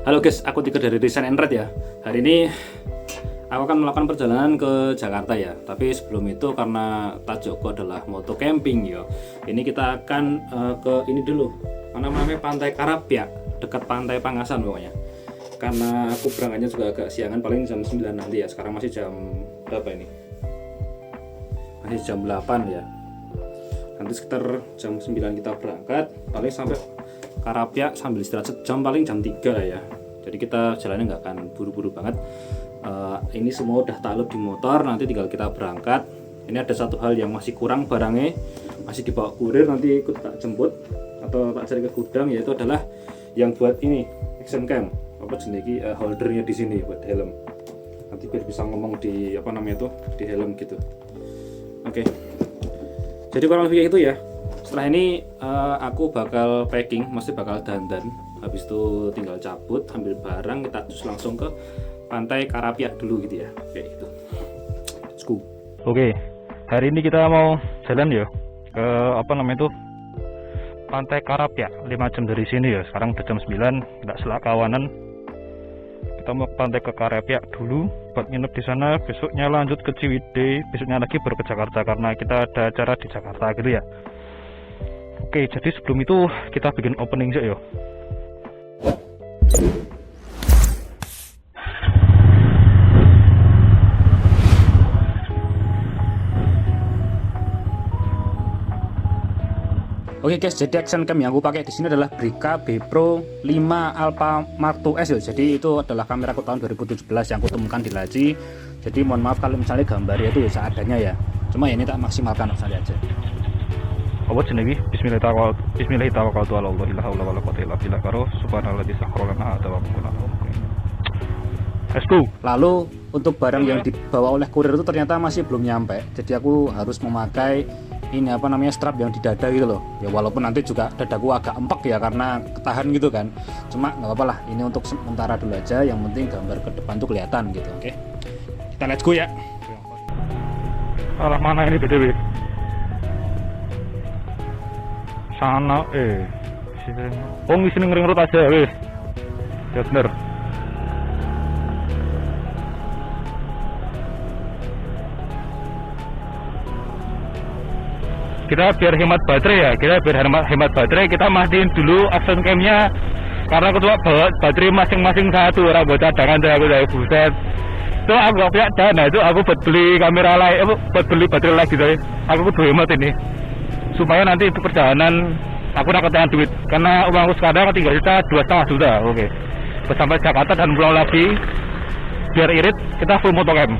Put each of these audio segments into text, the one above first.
Halo guys, aku Tiger dari Design and Ride ya. Hari ini aku akan melakukan perjalanan ke Jakarta ya. Tapi sebelum itu karena tajukku adalah moto camping ya. Ini kita akan ke ini dulu. Mana namanya Pantai Karapia, dekat Pantai Pangasan pokoknya. Karena aku berangkatnya juga agak siangan, paling jam 9 nanti ya. Sekarang masih jam berapa ini? Masih jam 8 ya. Nanti sekitar jam 9 kita berangkat, paling sampai Karapia sambil istirahat sejam, paling jam 3 lah ya. Jadi kita jalannya nggak akan buru-buru banget. Ini semua udah takluk di motor, nanti tinggal kita berangkat. Ini ada satu hal yang masih kurang, barangnya masih dibawa kurir, nanti ikut tak jemput atau tak cari ke gudang, yaitu adalah yang buat ini action cam, apa jenis holdernya di sini buat helm. Nanti biar bisa ngomong di apa namanya itu di helm gitu. Oke. Jadi kurang lebih kayak itu ya. Setelah ini aku bakal packing, masih bakal dandan. Habis itu tinggal cabut, ambil barang, kita terus langsung ke Pantai Karapia dulu gitu ya. Kayak gitu. Let's go. Oke, hari ini kita mau jalan ya ke apa namanya itu Pantai Karapia, 5 jam dari sini ya. Sekarang udah jam 9, nggak selak kawanan. Kita mau ke Pantai ke Karapia dulu buat nginep di sana. Besoknya lanjut ke Ciwidey, besoknya lagi baru ke Jakarta karena kita ada acara di Jakarta gitu ya. Oke, jadi sebelum itu kita bikin opening sih ya. Oke guys, jadi action cam yang aku pakai di sini adalah Brica B Pro 5 Alpha Mark II S ya. Jadi itu adalah kameraku tahun 2017 yang aku temukan di laci. Jadi mohon maaf kalau misalnya gambarnya itu ya seadanya ya. Cuma ya ini tak maksimalkan misalnya aja. Apa jenenge? Bismillahirrahmanirrahim. La ilaha illallah wala quwwata illa billah. Karo subhanalladzi sakhkhara lana hadza wa ma kunna lahu. Let's go. Lalu untuk barang yang dibawa oleh kurir itu ternyata masih belum nyampe. Jadi aku harus memakai ini apa namanya strap yang di dada gitu loh. Ya walaupun nanti juga dadaku agak empek ya karena ketahan gitu kan. Cuma nggak apa-apa lah. Ini untuk sementara dulu aja. Yang penting gambar ke depan tuh kelihatan gitu. Oke. Kita let's go ya. Arah mana ini BTW? Sana oh ngisi ngering rut aja weh. Ya bener. Kita biar hemat baterai ya, hemat baterai, kita matiin dulu action cam-nya karena ketua bawa baterai masing-masing satu, orang buat cadangan tuh aku dari buset. Itu aku gak punya dana, itu aku buat beli kamera lain, buat beli baterai lagi gitu. Aku kudu hemat ini supaya nanti untuk perjalanan aku nak ketekan duit karena uangku sekarang tinggal juta 2,5 juta. Oke, sampai Jakarta dan pulang lagi biar irit kita full motocam.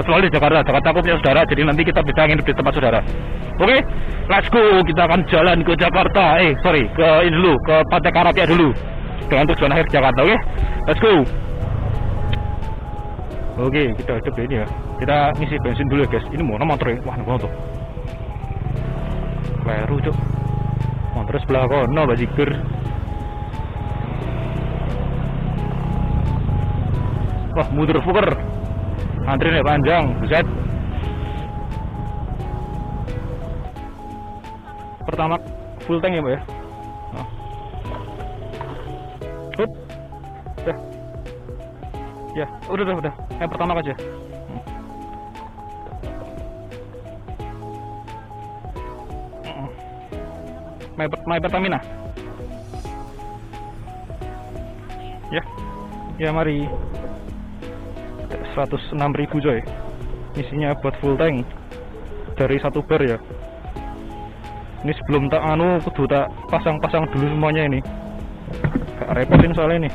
Kecuali di Jakarta aku punya saudara, jadi nanti kita bisa nginep di tempat saudara. Oke, let's go, kita akan jalan ke Jakarta. Ke ini dulu, ke Pantai Karapia dulu dengan tujuan akhir Jakarta. Oke, let's go. Oke, kita coba ini ya, kita ngisi bensin dulu ya guys. Ini mau motor ya, wah motor kleru cok, motor sebelah kono bajigur. Wah muter fuker, antrinya panjang, buset. Pertama full tank ya mbak ya. Udah. Ya udah. Yang pertama aja. My Pertamina. Ya mari. 106.000 coy. Isinya buat full tank dari 1 bar ya. Ini sebelum tak kudu tak pasang dulu semuanya ini. Gak repotin soalnya ini.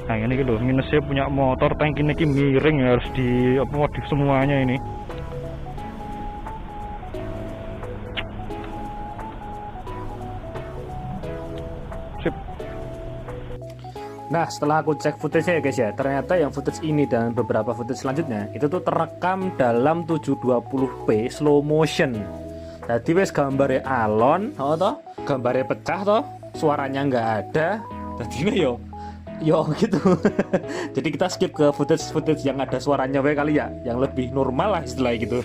Nah ini gitu minusnya punya motor tank ini miring ya, harus di modif semuanya ini. Sip. Nah setelah aku cek footage-nya ya guys ya, ternyata yang footage ini dan beberapa footage selanjutnya itu tuh terekam dalam 720p slow motion. Jadi wes gambarnya alon, toh gambarnya pecah toh, suaranya nggak ada. Jadi yo gitu. Jadi kita skip ke footage yang ada suaranya kali ya, yang lebih normal lah istilahnya gitu.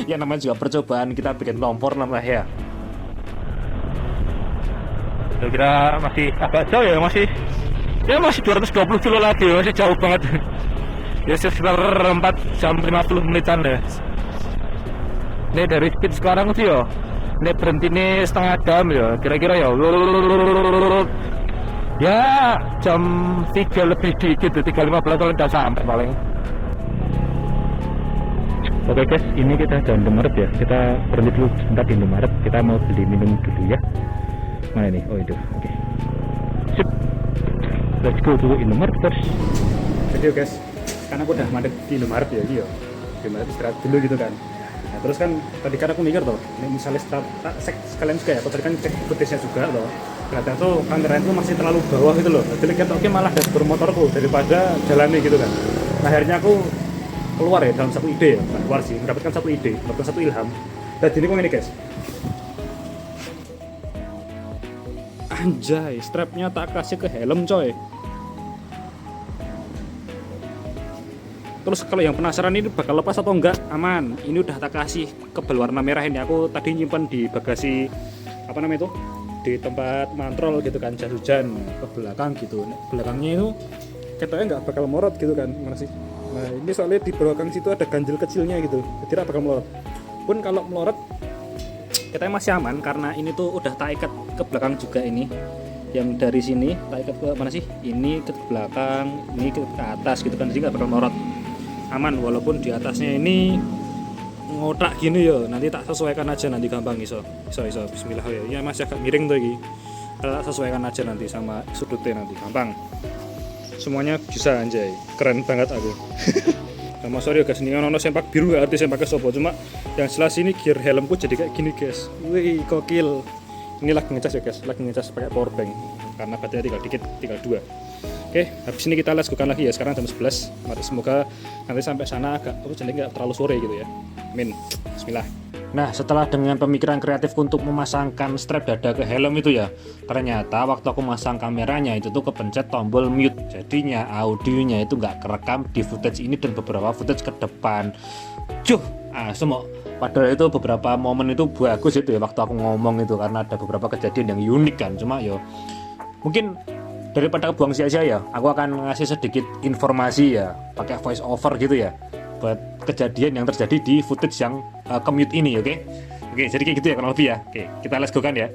Ya namanya juga percobaan, kita bikin kompor namanya ya. Kira masih agak jauh ya, masih Ya masih 220 kilo lagi, masih jauh banget. Ya sekitar 4 jam 50 menitan ya. Ini dari speed sekarang sih ya. Ini berhenti nih setengah jam ya. Kira-kira ya. Ya jam 3 lebih dikit, 3.15 kalau udah sampai paling. Oke guys, ini kita di Indomaret ya. Kita berhenti dulu sebentar di Indomaret. Kita mau beli minum dulu ya. Mana ini? Oh itu. Oke. Sip. Let's go to Indomaret first. Jadi guys, karena aku udah mandek di Indomaret ya, iya. Indomaret istirahat dulu gitu kan. Nah, terus kan tadi kan aku mikir tuh, ini misalnya sekalian juga ya, aku tadi kan cek footage-nya juga loh. Ternyata tuh kamera itu masih terlalu bawah gitu loh. Jadi lihat oke malah dashboard motorku daripada jalannya gitu kan. Nah, akhirnya aku keluar ya dalam satu ide ya, keluar sih, mendapatkan satu ide, mendapatkan satu ilham. Dan ini kok ini guys. Anjay, strapnya tak kasih ke helm coy. Terus kalau yang penasaran ini bakal lepas atau enggak, aman. Ini udah tak kasih kebel warna merah ini. Aku tadi nyimpan di bagasi apa namanya itu, di tempat mantrol gitu kan, jas hujan ke belakang gitu. Nah, belakangnya itu katanya nggak bakal morot gitu kan, mana sih? Nah ini soalnya di belakang situ ada ganjil kecilnya gitu, jadi bakal melorot. Pun kalau melorot katanya masih aman karena ini tuh udah tak ikat ke belakang juga ini. Yang dari sini tak ikat ke mana sih? Ini ke belakang, ini ke atas gitu kan, jadi nggak bakal melorot. Aman walaupun di atasnya ini ngotak gini ya, nanti tak sesuaikan aja nanti gampang iso bismillah ya. Ya masih agak miring tuh iki. Tak sesuaikan aja nanti sama sudutnya nanti gampang. Semuanya bisa anjay, keren banget aku. Sama sorry ya guys, ini ono sempak biru gak arti sempaknya sopo, cuma yang jelas ini gear helmku jadi kayak gini guys. Wih, gokil. Ini lagi ngecas ya guys, lagi ngecas pakai power bank karena baterai tinggal dikit, tinggal 2. Oke, habis ini kita lakukan lagi ya, sekarang jam 11. Mari semoga nanti sampai sana agak jadi nggak terlalu sore gitu ya. Amin. Bismillah. Nah, setelah dengan pemikiran kreatif untuk memasangkan strap dada ke helm itu ya, ternyata waktu aku masang kameranya itu tuh kepencet tombol mute. Jadinya audionya itu nggak kerekam di footage ini dan beberapa footage ke depan. Semua. Padahal itu beberapa momen itu bagus itu ya waktu aku ngomong itu karena ada beberapa kejadian yang unik kan. Cuma yo mungkin daripada buang sia-sia ya, aku akan ngasih sedikit informasi ya, pakai voice over gitu ya, buat kejadian yang terjadi di footage yang commute ini, oke? Oke, jadi kayak gitu ya kurang lebih ya. Oke, kita let's go kan ya.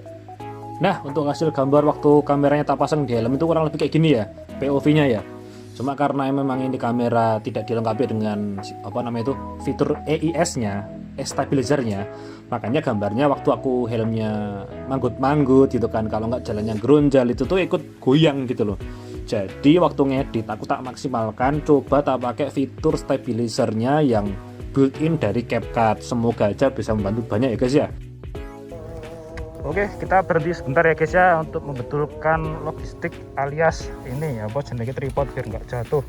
Nah, untuk hasil gambar waktu kameranya tak pasang di helm itu kurang lebih kayak gini ya, POV-nya ya. Cuma karena memang ini kamera tidak dilengkapi dengan apa namanya itu fitur EIS-nya, stabilizer-nya, makanya gambarnya waktu aku helmnya manggut-manggut gitu kan, kalau nggak jalannya geronjal itu tuh ikut goyang gitu loh. Jadi waktu ngedit aku tak maksimalkan, coba tak pakai fitur stabilizer-nya yang built-in dari CapCut. Semoga aja bisa membantu banyak ya guys ya. Oke, kita berhenti sebentar ya guys ya untuk membetulkan logistik alias ini apa jenenge tripod biar nggak jatuh.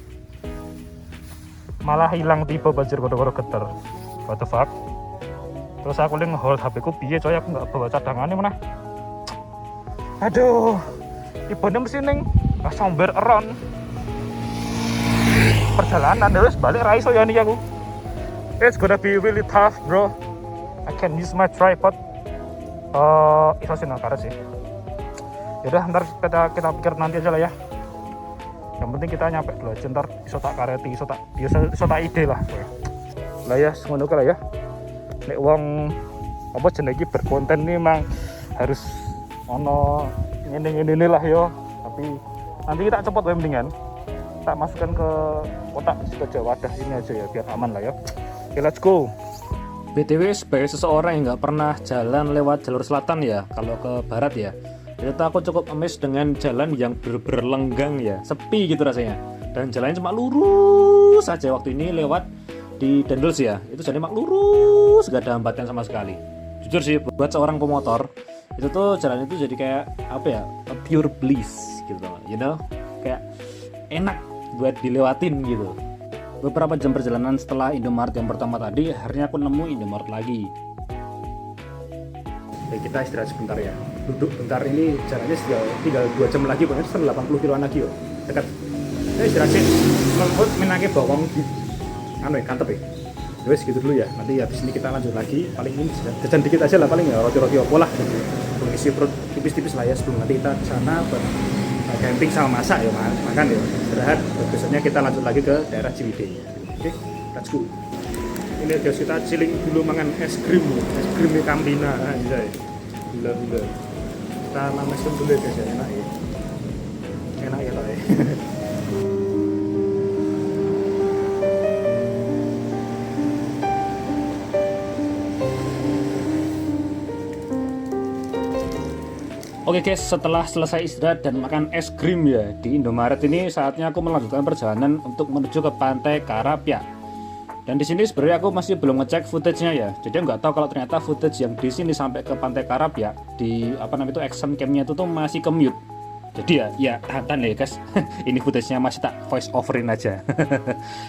Malah hilang tiba banjir kodok-kodok geter. What the fuck? Terus aku lagi nge-hold HP ku piye coy, aku nggak bawa cadangannya mana. Aduh, ibane mesti ning somber around. Perjalanan terus balik ra iso ya nih aku. It's gonna be really tough, bro. I can use my tripod. Itu sih nggak sih. Yaudah, ntar kita pikir nanti aja lah ya. Yang penting kita nyampe dulu aja, ntar iso tak kareti, iso tak ide lah. Lah ya, ngono lah ya. Nek wong apa jenenge berkonten nih mang harus ono ngene lah yo. Tapi nanti kita cepet wae mendingan. Tak masukkan ke kotak saja wadah ini aja ya biar aman lah ya. Oke, let's go. BTW sebagai seseorang yang nggak pernah jalan lewat jalur selatan ya, kalau ke barat ya, ternyata aku cukup amazed dengan jalan yang berlenggang ya, sepi gitu rasanya, dan jalannya cuma lurus saja. Waktu ini lewat di Dendels ya, itu jadi mak lurus, gak ada hambatan sama sekali. Jujur sih, buat seorang pemotor itu tuh jalan itu jadi kayak apa ya, a pure bliss gitu, you know, kayak enak buat dilewatin gitu. Beberapa jam perjalanan setelah Indomaret yang pertama tadi, akhirnya aku nemu Indomaret lagi. Oke, kita istirahat sebentar ya. Duduk bentar, ini jalannya tinggal 2 jam lagi, pokoknya sekitar 80 kiloan lagi yo. Dekat. Kita istirahat sih. Melemput menake bawang kantep ya. Wes gitu dulu ya. Nanti habis ini kita lanjut lagi. Paling ini jajan dikit aja lah paling ya, roti-roti opo lah. Mengisi perut tipis-tipis lah ya sebelum nanti kita ke sana camping sama masak ya, makan ya, istirahat. Besoknya kita lanjut lagi ke daerah Ciwidey. Oke, let's go. Ini guys, kita chilling dulu makan es krim di Campina, anjay. Gila. Kita namesin dulu ya guys ya, enak ya. Enak ya lah ya. Oke guys, setelah selesai istirahat dan makan es krim ya di Indomaret ini, saatnya aku melanjutkan perjalanan untuk menuju ke Pantai Karapia. Dan di sini sebenarnya aku masih belum ngecek footage-nya ya. Jadi nggak tahu kalau ternyata footage yang di sini sampai ke Pantai Karapia di action cam-nya itu tuh masih ke mute. Jadi ya tahan ya guys. Ini footage-nya masih tak voice overin aja.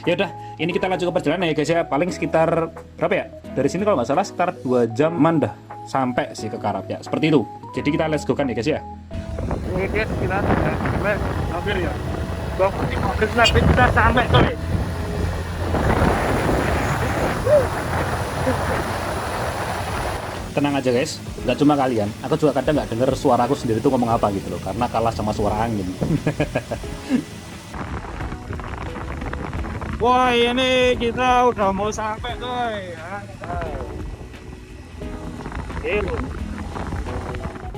Ya udah, ini kita lanjut ke perjalanan ya guys ya. Paling sekitar berapa ya? Dari sini kalau nggak salah sekitar 2 jam mandah sampai sih ke Karapia. Seperti itu. Jadi kita let's go kan ya guys ya. Oke guys, kita hampir ya. Kita sampai tuh. Tenang aja guys, nggak cuma kalian, aku juga kadang nggak denger suara aku sendiri tuh ngomong apa gitu loh, karena kalah sama suara angin. Wah, ini kita udah mau sampai coy.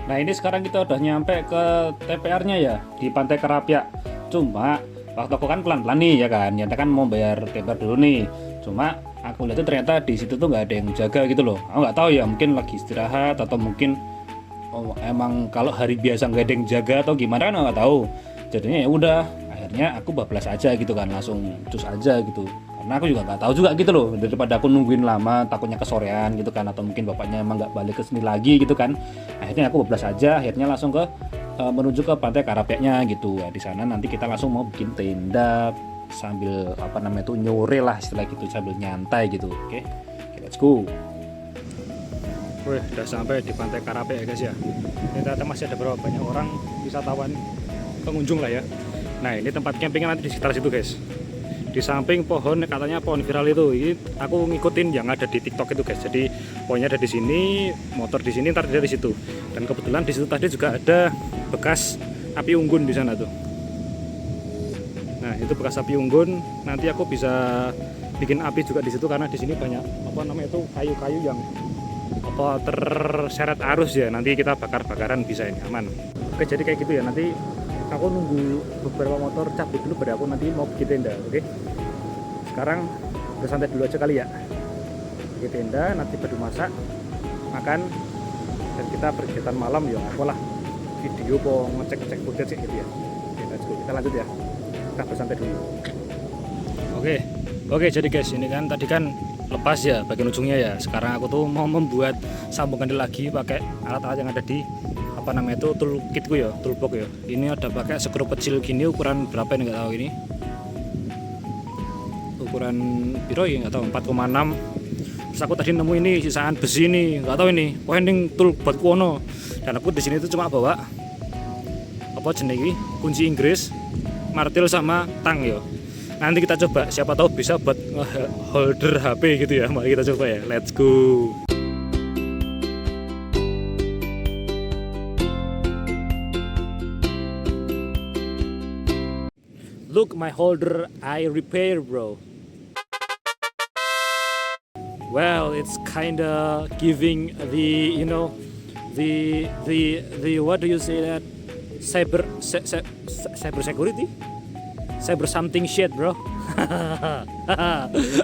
Nah ini sekarang kita udah nyampe ke TPR-nya ya di Pantai Karapia. Cuma waktu aku kan pelan-pelan nih ya kan mau bayar TPR dulu nih. Cuma aku lihat tuh ternyata di situ tuh nggak ada yang jaga gitu loh. Aku nggak tahu ya, mungkin lagi istirahat atau mungkin emang kalau hari biasa nggak ada yang jaga atau gimana kan nggak tahu. Jadinya ya udah, akhirnya aku bablas aja gitu kan, langsung cus aja gitu. Karena aku juga nggak tahu juga gitu loh, daripada aku nungguin lama takutnya kesorean gitu kan, atau mungkin bapaknya emang nggak balik ke sini lagi gitu kan. Akhirnya aku bablas aja, akhirnya langsung ke menuju ke Pantai Karapianya gitu. Ya, di sana nanti kita langsung mau bikin tenda sambil nyore lah istilah gitu, sambil nyantai gitu. Oke, let's go. Wih, udah sampai di Pantai Karapia ya guys ya. Ini ternyata masih ada berapa banyak orang wisatawan, pengunjung lah ya. Nah ini tempat campingnya nanti di sekitar situ guys. Di samping pohon, katanya pohon viral itu. Ini aku ngikutin yang ada di TikTok itu guys. Jadi pohonnya ada di sini, motor di sini, ntar dari situ. Dan kebetulan di situ tadi juga ada bekas api unggun di sana tuh. Nah itu bekas api unggun. Nanti aku bisa bikin api juga di situ karena di sini banyak kayu-kayu yang terseret arus ya. Nanti kita bakar-bakaran bisa ini aman. Oke, jadi kayak gitu ya. Nanti aku nunggu beberapa motor cabut dulu baru aku nanti mau bikin tenda. Oke, sekarang bersantai dulu aja kali ya. Bikin tenda, nanti baru masak, makan, dan kita berkegiatan malam ya. Apalah video mau ngecek footage gitu ya. Oke, let's go. Kita lanjut ya. Kita bersantai dulu. Oke, jadi guys, ini kan tadi kan lepas ya bagian ujungnya ya. Sekarang aku tuh mau membuat sambungan lagi pakai alat-alat yang ada di toolkitku ya, toolbox ya. Ini ada pakai skru kecil gini, ukuran berapa ini nggak tahu ini. Ukuran piro ya nggak tahu, 4,6. Terus aku tadi nemu ini sisaan besi ini, nggak tahu ini. Winding tool buat kuono. Dan aku di sini tuh cuma bawa kunci Inggris, martil sama tang ya. Nanti kita coba, siapa tahu bisa buat holder HP gitu ya. Mari kita coba ya, let's go. Look, my holder I repair, bro. Well, it's kinda giving the what do you say that cyber security, cyber something shit, bro.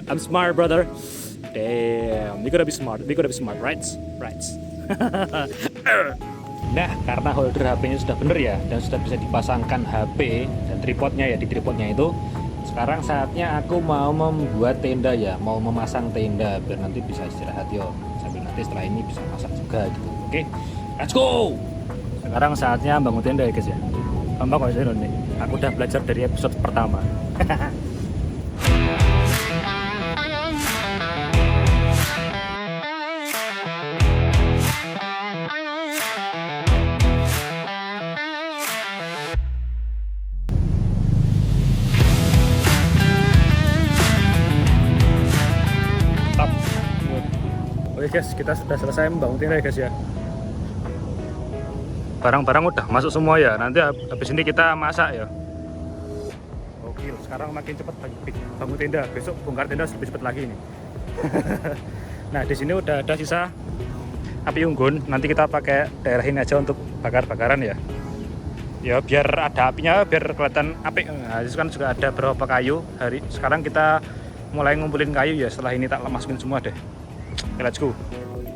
I'm smart, brother. Damn, we gotta be smart, right? Nah, karena holder HP-nya sudah bener ya, dan sudah bisa dipasangkan HP dan tripodnya ya, di tripodnya itu. Sekarang saatnya aku mau membuat tenda ya, mau memasang tenda biar nanti bisa istirahat yo, sambil nanti setelah ini bisa masak juga gitu. Oke, let's go. Sekarang saatnya bangun tenda ya guys ya. Gampang kok nih. Aku udah belajar dari episode pertama. Oke guys, kita sudah selesai membangun tenda ya guys ya. barang-barang udah masuk semua ya. Nanti habis ini kita masak ya. Oke, sekarang makin cepat bangun tenda. Besok bongkar tenda lebih cepat lagi ini. Nah, di sini udah ada sisa api unggun. Nanti kita pakai daerah ini aja untuk bakar-bakaran ya. Ya biar ada apinya, biar kelihatan api. Nah, itu kan juga ada beberapa kayu. Sekarang kita mulai ngumpulin kayu ya. Setelah ini tak masukin semua deh. Oke, let's go.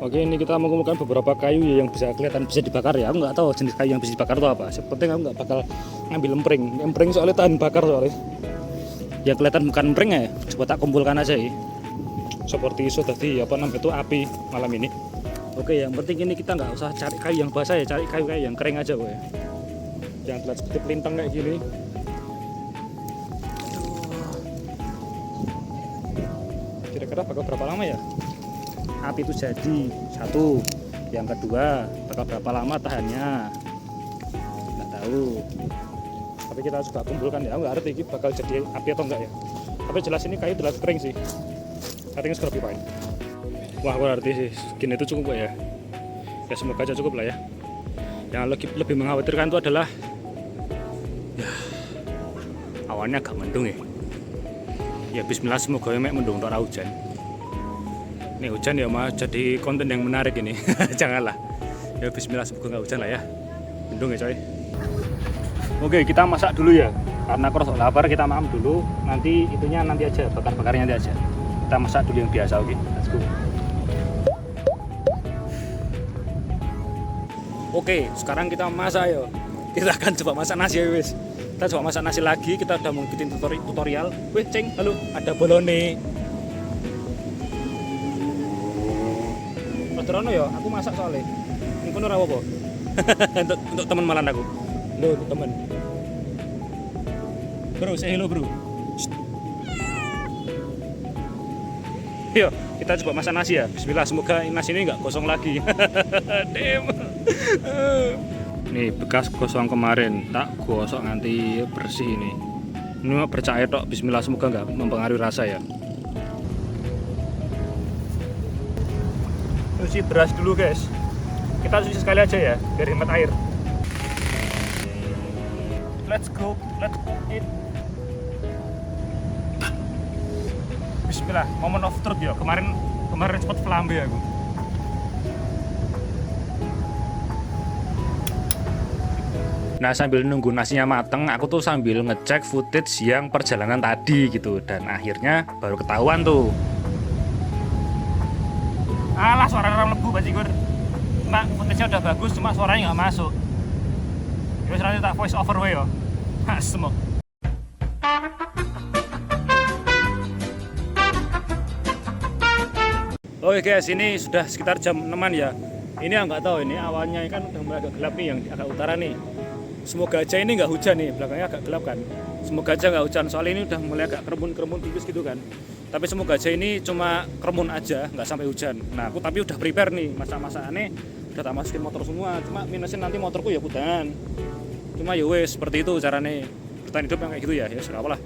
Oke, ini kita mengumpulkan beberapa kayu yang bisa kelihatan bisa dibakar ya. Aku nggak tahu jenis kayu yang bisa dibakar itu apa. Sepertinya aku nggak bakal ngambil empring soalnya tahan bakar soalnya. Ya kelihatan bukan empring ya. Coba tak kumpulkan aja ya. Seperti itu tadi apa namanya itu api malam ini. Oke, yang penting ini kita nggak usah cari kayu yang basah ya, cari kayu yang kering aja kok ya. Jangan terlihat seperti pelintang kayak gini. Kira-kira bakal berapa lama ya api itu jadi? Satu, yang kedua bakal berapa lama tahannya nggak tahu, tapi kita juga kumpulkan ya. Nggak ngerti ini bakal jadi api atau enggak ya, tapi jelas ini kayu jelas kering sih. I think it's gonna be fine. Wah, berarti sih segini itu cukup ya. Ya semoga aja cukup lah ya. Yang lebih mengkhawatirkan itu adalah ya awannya agak mendung ya. Ya bismillah, semoga mendung tak hujan. Ini hujan ya mah jadi konten yang menarik ini. Janganlah. Ya bismillah, semoga nggak hujan lah ya. Mendung ya coy. Oke, kita masak dulu ya. Karena kerosok lapar, kita makan dulu. Nanti itunya nanti aja, bakar-bakarnya nanti aja. Kita masak dulu yang biasa, oke? Let's go. Oke, sekarang kita masak ya. Kita akan coba masak nasi ya wis. Kita coba masak nasi lagi. Kita udah mau bikin tutorial. Wih, ceng, halo, ada bolone. Rono ya, aku masak soalnya. Ini pun ora apa-apa. untuk teman malan aku. Lo, untuk teman. Bro, say hello, bro. Yuk, kita coba masak nasi ya. Bismillah, semoga nasi ini nggak gosong lagi. Damn. Nih bekas gosong kemarin, tak gosok nanti bersih ini. Ini bercair tok. Bismillah, semoga nggak mempengaruhi rasa ya. Cuci beras dulu guys. Kita cuci sekali aja ya, biar hemat air. Let's cook it. Bismillah, moment of truth ya. Kemarin sempat flambe aku. Nah, sambil nunggu nasinya mateng, aku tuh sambil ngecek footage yang perjalanan tadi gitu, dan akhirnya baru ketahuan tuh. Alah, suara orang lebu bajigur. Mak, footage-nya udah bagus, cuma suaranya nggak masuk. Terus nanti tak voice over way yo. Semua. Oke guys, ini sudah sekitar jam 6-an ya. Ini nggak tahu ini awannya kan udah mulai agak gelap nih, yang agak utara nih. Semoga aja ini nggak hujan nih, belakangnya agak gelap kan. Semoga aja nggak hujan, soalnya ini udah mulai agak kerembun tipis gitu kan. Tapi semoga aja ini cuma kerembun aja, nggak sampai hujan. Nah, aku tapi udah prepare nih, masak-masakannya udah tak masukin motor semua. Cuma minusnya nanti motorku ya putan. Cuma ya wes, seperti itu caranya bertahan hidup yang kayak gitu ya, ya sudah apalah.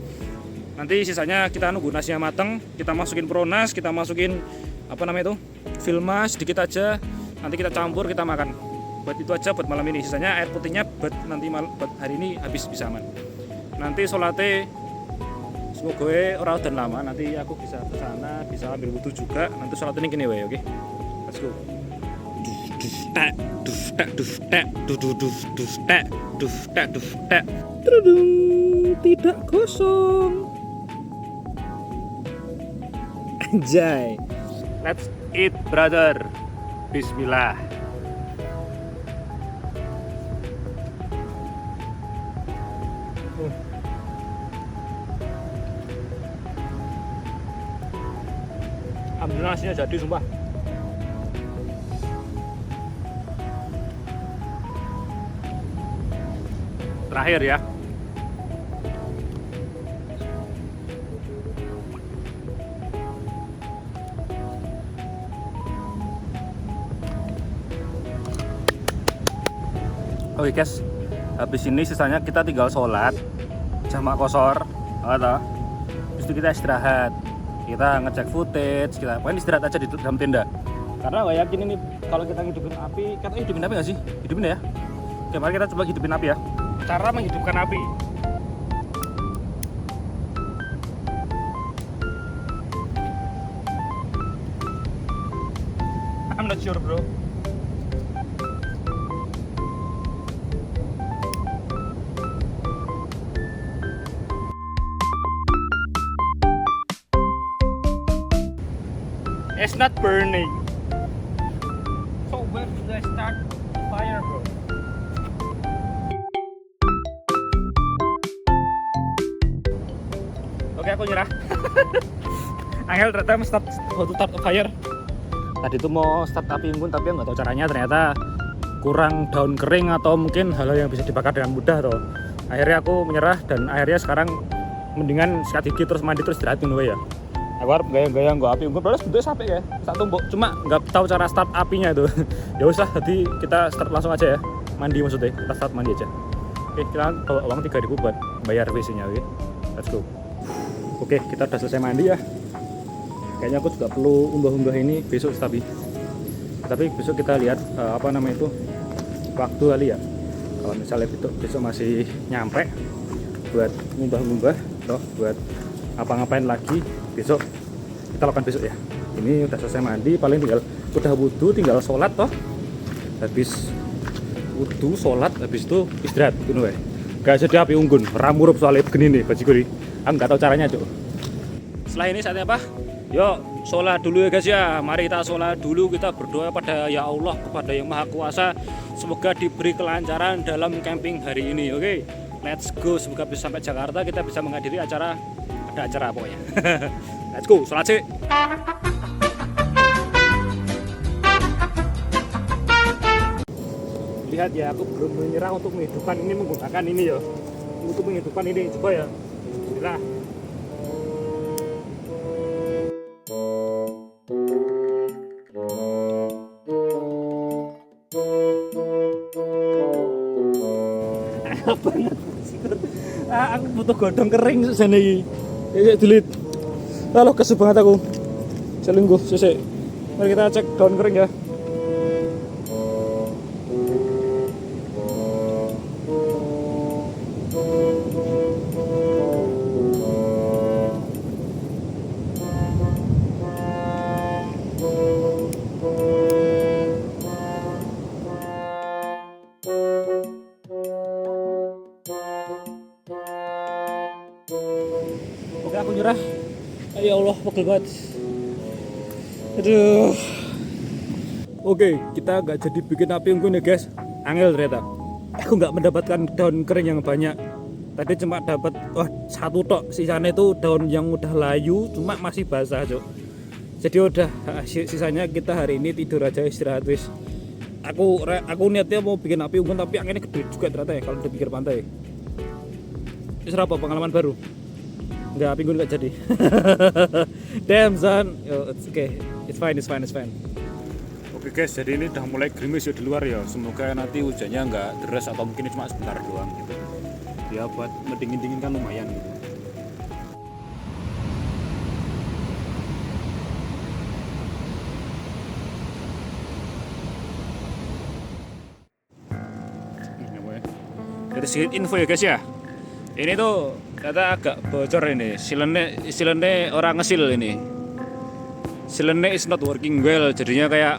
Nanti sisanya kita nunggu nasinya mateng, kita masukin pronas, kita masukin apa namanya itu, filmas sedikit aja. Nanti kita campur, kita makan. Buat itu aja buat malam ini. Sisanya air putihnya buat nanti buat hari ini habis bisa aman. Nanti sholatnya semoga orang udah lama, nanti aku bisa ke sana, bisa ambil wudhu juga. Nanti sholat ini gini wae, oke? Let's go. Tidak kosong. Anjay. Let's eat, brother. Bismillah. Alhamdulillah nasinya jadi sumpah. Terakhir ya. Oke guys, habis ini sisanya kita tinggal sholat jamak kosor, atau habis itu kita istirahat, kita ngecek footage, kita pokoknya istirahat aja di dalam tenda. Karena gak yakin ini kalau kita ngidupin api, katanya hidupin api nggak sih? Hidupin ya? Oke, Oke, mari kita coba hidupin api ya. Cara menghidupkan api. I'm not sure, bro. It's not burning. So where should I start the fire, bro? Oke, aku nyerah. Angel ternyata start how to start a fire. Tadi tuh mau start api unggun tapi nggak tahu caranya, ternyata kurang daun kering atau mungkin hal-hal yang bisa dibakar dengan mudah tuh. Akhirnya aku menyerah dan akhirnya sekarang mendingan sikat gigi terus mandi terus istirahat dulu ya. Aku harap gaya-gaya nggak api unggun, padahal sebetulnya sampai ya satu tumbuk, cuma nggak tahu cara start apinya itu. Ya usah, jadi kita start langsung aja ya, mandi maksudnya, kita start mandi aja. Oke, kita bawa uang 3.000 buat bayar WC-nya, oke? Let's go. Oke, kita udah selesai mandi ya. Kayaknya aku juga perlu unggah-unggah ini besok tapi besok kita lihat apa namanya itu waktu kali ya. Kalau misalnya besok masih nyampe buat unggah-unggah, toh buat apa-ngapain lagi besok kita lakukan besok ya. Ini udah selesai mandi, paling tinggal udah wudhu, tinggal sholat toh. Habis wudhu, sholat, habis itu istirahat gitu ya. Gak jadi api unggun, ramurup soalnya begini nih bajiku nih. Aku nggak tahu caranya cok. Setelah ini saatnya apa? Yuk sholat dulu ya guys ya. Mari kita sholat dulu, kita berdoa pada ya Allah, kepada yang Maha Kuasa. Semoga diberi kelancaran dalam camping hari ini. Oke, let's go. Semoga bisa sampai Jakarta, kita bisa menghadiri acara pokoknya. Let's go, sholat sih. Lihat ya, aku belum menyerah untuk menghidupkan ini menggunakan ini ya. Untuk menghidupkan ini, coba ya. Bismillah. Aku butuh godong kering susah nih. Ya delete. Halo, kesel banget aku. Selingkuh, sesek. Mari kita cek daun kering ya. Oke, aku nyerah. Ya Allah, pegel banget. Aduh. Oke, kita nggak jadi bikin api unggun ya guys. Angel ternyata. Aku nggak mendapatkan daun kering yang banyak. Tadi cuma dapat satu tok. Sisanya itu daun yang udah layu, cuma masih basah cok. Jadi udah sisanya kita hari ini tidur aja, istirahat wis. Aku niatnya mau bikin api unggun tapi anginnya gede juga ternyata ya kalau di pinggir pantai. Ini apa pengalaman baru? Enggak, api unggun nggak jadi. Damn son. It's okay. It's fine. Oke guys, jadi ini udah mulai gerimis ya di luar ya. Semoga nanti hujannya nggak deras atau mungkin cuma sebentar doang gitu. Ya buat mendingin kan lumayan gitu. Dari sedikit info ya guys ya. Ini tuh ternyata agak bocor ini. Silene orang ngesil ini. Silene is not working well. Jadinya kayak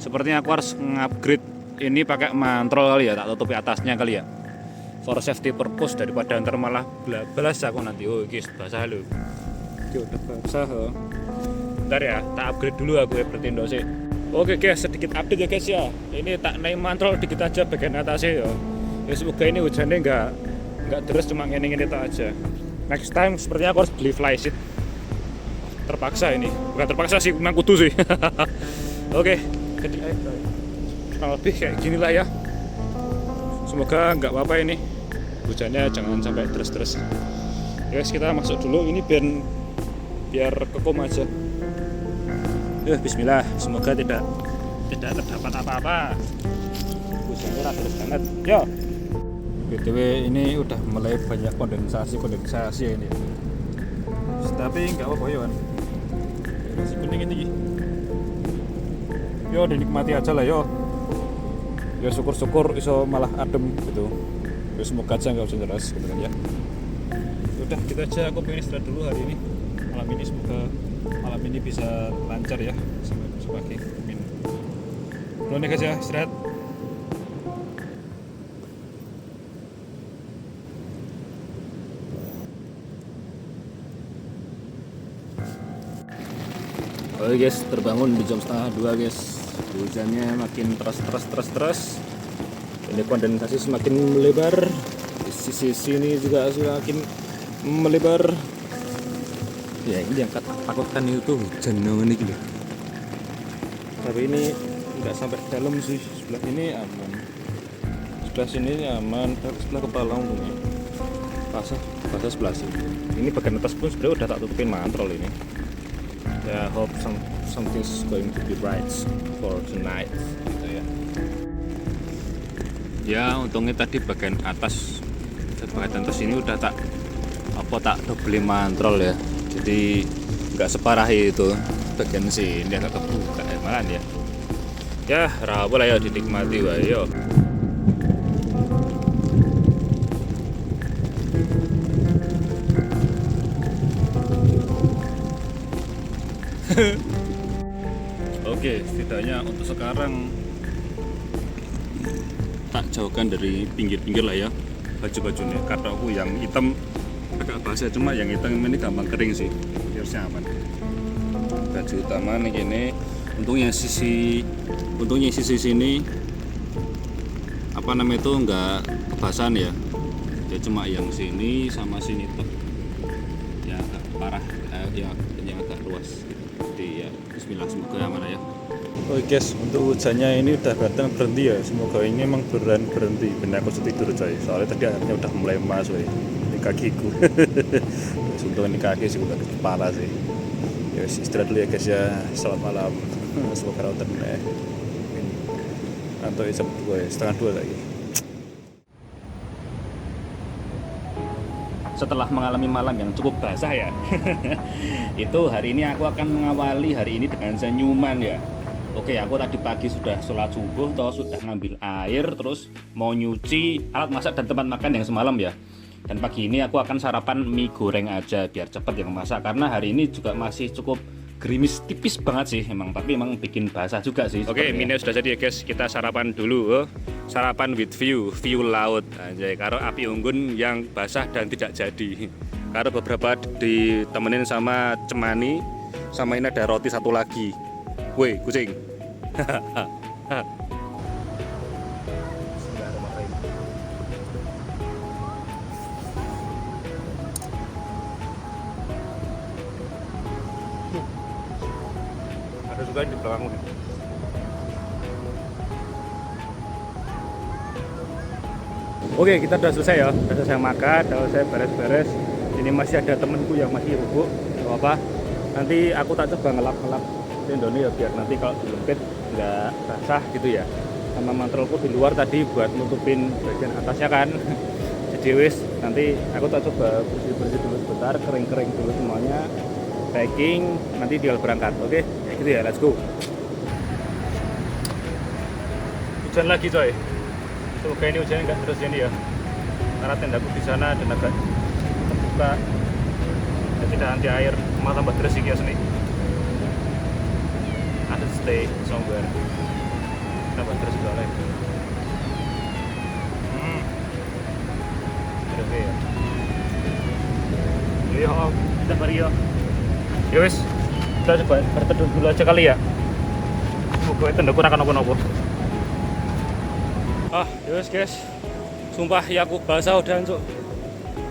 sepertinya aku harus nge-upgrade ini pakai mantrol kali ya, tak tutupi atasnya kali ya. For safety purpose daripada ntar malah belas aku nanti. Oh guys, basah lu. Oke, udah basah. Bentar ya, tak upgrade dulu aku ya berarti sih. Oke guys, sedikit update ya guys ya. Ini tak naik mantrol dikit aja bagian atasnya ya. Ya semoga ini hujannya nggak terus, cuma ngene-ngene tak aja. Next time sepertinya aku harus beli flysheet. Terpaksa ini, bukan terpaksa sih, memang kudu sih. Oke, jadi kurang lebih kayak gini lah ya. Semoga nggak apa-apa ini hujannya, jangan sampai terus. Guys, kita masuk dulu ini biar kekum aja. Bismillah, semoga tidak terdapat apa-apa. Hujannya terus banget. Yo. BTW ini udah mulai banyak kondensasi ini. Tapi nggak apa-apa ya kan. Masih kuning ini. Yo, dinikmati aja lah yo. biar syukur-syukur iso malah adem gitu. Terus semoga aja nggak hujan deras gitu kan ya. Udah gitu aja, aku pengen istirahat dulu hari ini. Malam ini semoga malam ini bisa lancar ya sampai besok pagi. Amin. Udah nih guys ya, istirahat. Oke guys, terbangun di jam 1:30 guys. Hujannya makin terus. Ini kondensasi semakin melebar. Di sisi sini juga semakin melebar. Ya ini yang takutkan itu hujan ini gitu. Tapi ini nggak sampai dalam sih. Sebelah ini aman. Sebelah sini aman. Sebelah kepala untungnya. Basah sebelah sini. Ini bagian atas pun sebenarnya udah tak tutupin mantrol ini. Ya, hope something's going to be right for tonight gitu ya. Ya, untungnya tadi bagian atas ini udah tak double mantrol ya. Jadi nggak separah itu bagian sini agak kebuka malah ya. Ya, rabu lah ya dinikmati wae yo. Oke, setidaknya untuk sekarang tak jauhkan dari pinggir-pinggir lah ya baju-bajunya. Karena aku yang hitam agak basah, cuma yang hitam ini gampang kering sih, harusnya aman. Baju utama nih gini, untungnya sisi sini apa namanya itu enggak kebasahan ya. Ya cuma yang sini sama sini tuh yang agak parah, yang agak luas. Jadi ya bismillah, semoga aman ya. Oke guys, untuk hujannya ini udah berhenti ya. Semoga ini emang beneran berhenti. Bener aku tidur coy. Soalnya tadi airnya udah mulai emas woy. Ini kakiku. Untung ini kaki sih udah kepala sih. Ya istirahat dulu ya guys ya. Selamat malam. Semoga rawat tenang. Nanti jam 2 ya, setengah 2 lagi. Setelah mengalami malam yang cukup basah ya, itu hari ini aku akan mengawali hari ini dengan senyuman ya. Oke, aku tadi pagi sudah sholat subuh, sudah ngambil air, terus mau nyuci alat masak dan tempat makan yang semalam ya. Dan pagi ini aku akan sarapan mie goreng aja biar cepet yang masak, karena hari ini juga masih cukup gerimis tipis banget sih emang, tapi emang bikin basah juga sih. Oke, mie sudah jadi ya guys, kita sarapan dulu. Sarapan with view laut anjay, karo api unggun yang basah dan tidak jadi. Karo beberapa ditemenin sama cemani, sama ini ada roti satu lagi. Woi, kucing. Ada juga di belakangmu. Oke, kita udah selesai ya, udah selesai makan, udah selesai beres-beres. Ini masih ada temenku yang masih bubuk, gak apa-apa. Nanti aku tak coba ngelap-ngelap tendonnya ya, biar nanti kalau dilempit nggak basah gitu ya. Sama mantrolku di luar tadi buat nutupin bagian atasnya kan. Jadi wis, nanti aku tak coba bersih-bersih dulu sebentar, kering-kering dulu semuanya. Packing, nanti tinggal berangkat, oke? Ya gitu ya, let's go. Hujan lagi coy. Semoga ini hujannya nggak terus ini ya, karena tendaku di sana dan agak terbuka, jadi tidak anti air, malah tambah deras sih nih. Ada stay somewhere, tambah deras juga lah. Oke ya. Iya, kita bari ya. Yowis, kita coba berteduh dulu aja kali ya. Semoga tendaku rakan nopo-nopo. Yowis guys, sumpah ya aku basah udah cuk.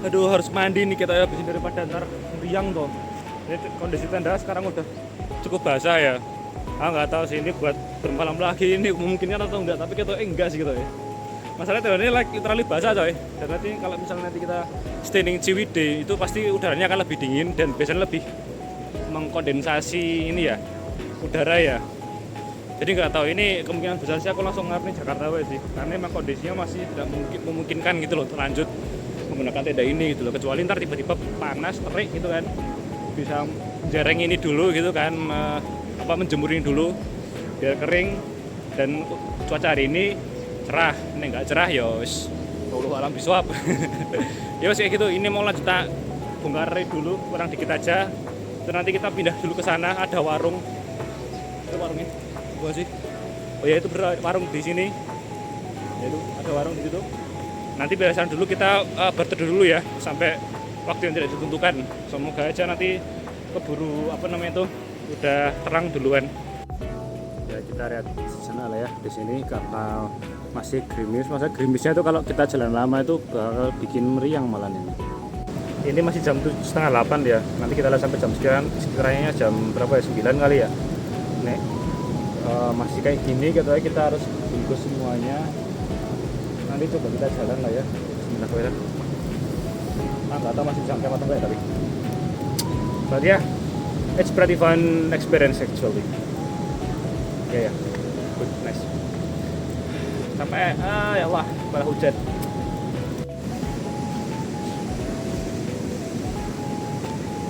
Aduh, harus mandi nih kita ya, habis daripada ntar riang toh. Ini kondisi tenda sekarang udah cukup basah ya. Nggak tahu sih ini buat bermalam lagi ini memungkinkan atau enggak, tapi kita enggak sih gitu ya. Masalahnya tenda ini literally basah coy. Dan nanti kalau misalnya nanti kita standing Ciwidey itu pasti udaranya akan lebih dingin dan biasanya lebih mengkondensasi ini ya, udara ya. Jadi nggak tahu, ini kemungkinan besar sih aku langsung ngarep nih Jakarta sih, karena memang kondisinya masih tidak memungkinkan gitu loh lanjut menggunakan tenda ini gitu loh, kecuali ntar tiba-tiba panas terik gitu kan, bisa jareng ini dulu gitu kan, menjemurin dulu biar kering. Dan cuaca hari ini cerah, ini nggak cerah ya wis wallahu alam bisawab. Ya wis kayak gitu, ini mau lanjut tak bongkar dulu kurang dikit aja. Terus nanti kita pindah dulu ke sana, ada warung. Itu warungnya. Gua sih. Oh ya itu warung di sini. Ya itu ada warung di situ. Nanti beresan dulu kita berteduh dulu ya sampai waktu yang tidak ditentukan. Semoga aja nanti keburu apa namanya itu udah terang duluan. Ya kita lihat di sana lah ya, di sini karena masih gerimis. Masa gerimisnya itu kalau kita jalan lama itu bakal bikin meriang malah ini. Ini masih jam 7:30 ya. Nanti kita lihat sampai jam sekian, sekiranya jam berapa ya? 9 kali ya. Nek masih kayak gini katanya kita harus bungkus semuanya. Nanti coba kita jalan lah ya. Bismillahirrahmanirrahim. Nggak tahu masih bisa sampai atau enggak ya, tapi. But yeah, it's pretty fun experience actually. Ya, good, nice. Sampai ya Allah, malah hujan.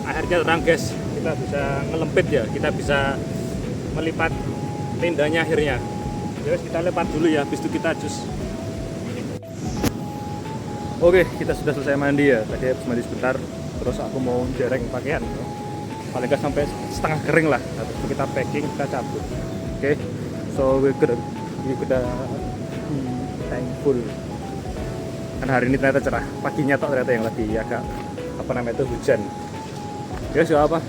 Akhirnya terang guys, kita bisa ngelempit ya, kita bisa melipat tendanya akhirnya. Ya kita lipat dulu ya, habis itu kita jus. Oke, kita sudah selesai mandi ya. Tadi habis mandi sebentar, terus aku mau jereng pakaian. Paling nggak sampai setengah kering lah. Habis itu kita packing, kita cabut. Oke, so we could thankful. Karena hari ini ternyata cerah. Paginya toh ternyata yang lebih agak apa namanya itu hujan. Ya sudah apa?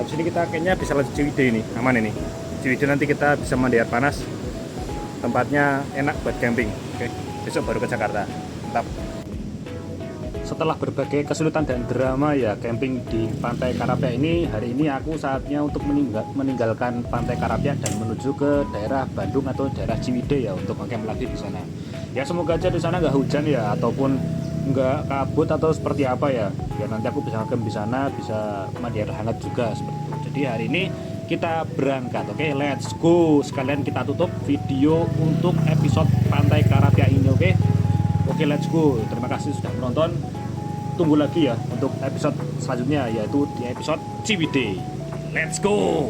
Habis ini kita kayaknya bisa lanjut Ciwidey ini, aman ini. Ciwidey nanti kita bisa mandi air panas. Tempatnya enak buat camping. Oke, besok baru ke Jakarta. Mantap. Setelah berbagai kesulitan dan drama ya camping di Pantai Karapia ini, hari ini aku saatnya untuk meninggalkan Pantai Karapia dan menuju ke daerah Bandung atau daerah Ciwidey ya untuk ngecamp lagi di sana. Ya semoga aja di sana nggak hujan ya ataupun nggak kabut atau seperti apa ya. Biar nanti aku bisa ngecamp di sana, bisa mandi air hangat juga seperti itu. Jadi hari ini kita berangkat. Oke, let's go. Sekalian kita tutup video untuk episode Pantai Karapia ini. Oke, let's go. Terima kasih sudah menonton. Tunggu lagi ya untuk episode selanjutnya, yaitu di episode Ciwidey. Let's go.